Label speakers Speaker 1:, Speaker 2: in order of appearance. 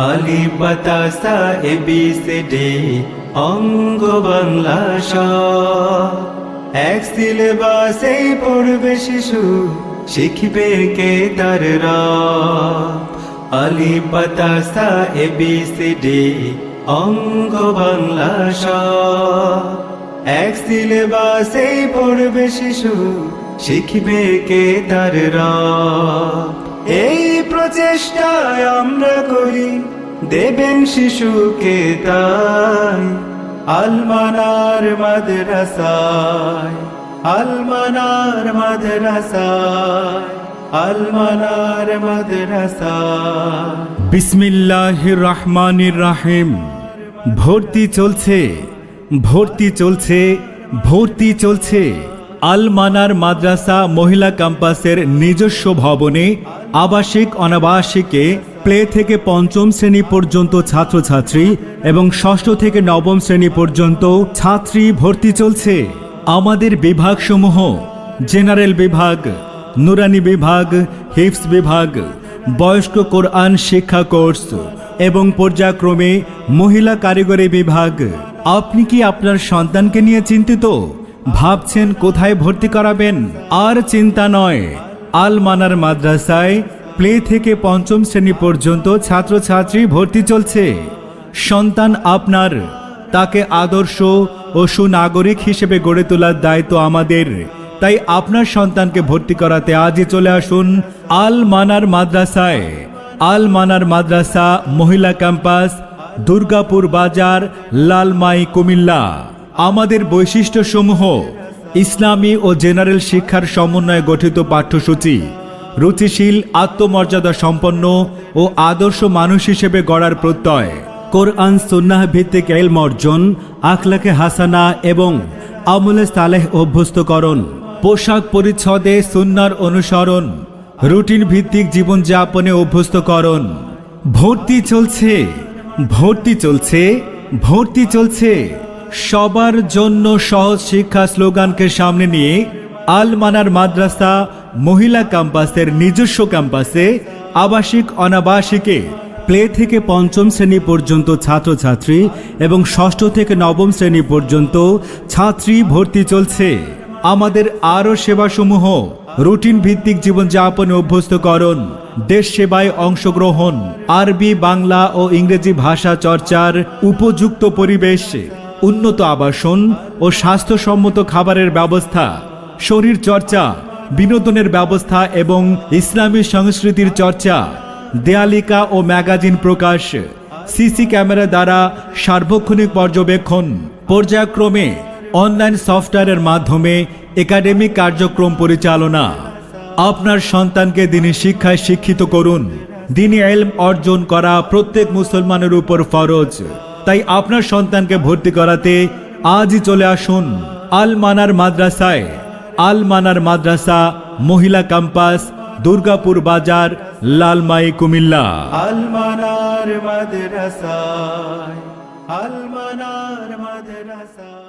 Speaker 1: আলিফ বা তা সা ABCD অঙ্গ বাংলা স। এক সিলেবাসে পড়বে শিশু, শিখবে কে তার রব। আলিফ বা তা সা ABCD অঙ্গ বাংলা স। এক সিলেবাসে পড়বে শিশু, শিখবে কে তার রব। এই প্রচেষ্টায় আমরা করি, দেবেন শিশুকে তাই আল মানার মাদ্রাসায়, আল মানার মাদ্রাসায়, আল মানার মাদ্রাসায়।
Speaker 2: বিসমিল্লাহির রহমানির রহিম। ভর্তি চলছে, ভর্তি চলছে, ভর্তি চলছে। আল মানার মাদ্রাসা মহিলা ক্যাম্পাসের নিজস্ব ভবনে আবাসিক অনাবাসিকে প্লে থেকে পঞ্চম শ্রেণী পর্যন্ত ছাত্রছাত্রী এবং ষষ্ঠ থেকে নবম শ্রেণী পর্যন্ত ছাত্রী ভর্তি চলছে। আমাদের বিভাগসমূহ জেনারেল বিভাগ, নুরানি বিভাগ, হিফজ বিভাগ, বয়স্ক কোরআন শিক্ষা কোর্স এবং পর্যায়ক্রমে মহিলা কারিগরি বিভাগ। আপনি কি আপনার সন্তানকে নিয়ে চিন্তিত? ভাবছেন কোথায় ভর্তি করাবেন? আর চিন্তা নয়, আল মানার মাদ্রাসায় প্লে থেকে পঞ্চম শ্রেণী পর্যন্ত ছাত্রছাত্রী ভর্তি চলছে। সন্তান আপনার, তাকে আদর্শ ও সুনাগরিক হিসেবে গড়ে তোলার দায়িত্ব আমাদের। তাই আপনার সন্তানকে ভর্তি করাতে আজই চলে আসুন আল মানার মাদ্রাসায়। আল মানার মাদ্রাসা মহিলা ক্যাম্পাস, দুর্গাপুর বাজার, লালমাই, কুমিল্লা। আমাদের বৈশিষ্ট্যসমূহ: ইসলামী ও জেনারেল শিক্ষার সমন্বয়ে গঠিত পাঠ্যসূচি, রুচিশীল, আত্মমর্যাদা সম্পন্ন ও আদর্শ মানুষ হিসেবে গড়ার প্রত্যয়, কোরআন সুন্নাহ ভিত্তিক ইলম অর্জন, আখলাকে হাসানা এবং আমলে সালেহ অভ্যস্তকরণ, পোশাক পরিচ্ছদে সুন্নাহর অনুসরণ, রুটিন ভিত্তিক জীবনযাপনে অভ্যস্তকরণ। ভর্তি চলছে, ভর্তি চলছে, ভর্তি চলছে। সবার জন্য সহজ শিক্ষা স্লোগানকে সামনে নিয়ে আল মানার মাদ্রাসা মহিলা ক্যাম্পাসের নিজস্ব ক্যাম্পাসে আবাসিক অনাবাসিকে প্লে থেকে পঞ্চম শ্রেণী পর্যন্ত ছাত্রছাত্রী এবং ষষ্ঠ থেকে নবম শ্রেণী পর্যন্ত ছাত্রী ভর্তি চলছে। আমাদের আরও সেবাসমূহ: রুটিন ভিত্তিক জীবনযাপনে অভ্যস্তকরণ, দেশ সেবায় অংশগ্রহণ, আরবি, বাংলা ও ইংরেজি ভাষা চর্চার উপযুক্ত পরিবেশ, উন্নত আবাসন ও স্বাস্থ্যসম্মত খাবারের ব্যবস্থা, শরীর চর্চা, বিনোদনের ব্যবস্থা এবং ইসলামী সংস্কৃতির চর্চা, দেয়ালিকা ও ম্যাগাজিন প্রকাশ, সিসি ক্যামেরা দ্বারা সার্বক্ষণিক পর্যবেক্ষণ, পর্যায়ক্রমে অনলাইন সফটওয়্যারের মাধ্যমে একাডেমিক কার্যক্রম পরিচালনা। আপনার সন্তানকে দ্বীনি শিক্ষায় শিক্ষিত করুন। দ্বীনি ইলম অর্জন করা প্রত্যেক মুসলমানের উপর ফরজ। তাই আপনার সন্তানকে ভর্তি করাতে আজই চলে আসুন আল মানার মাদ্রাসায়। আল মানার মাদ্রাসা মহিলা ক্যাম্পাস, দুর্গাপুর বাজার, লালমাই, কুমিল্লা।
Speaker 1: আল মানার মাদ্রাসায়, আল মানার মাদ্রাসায়।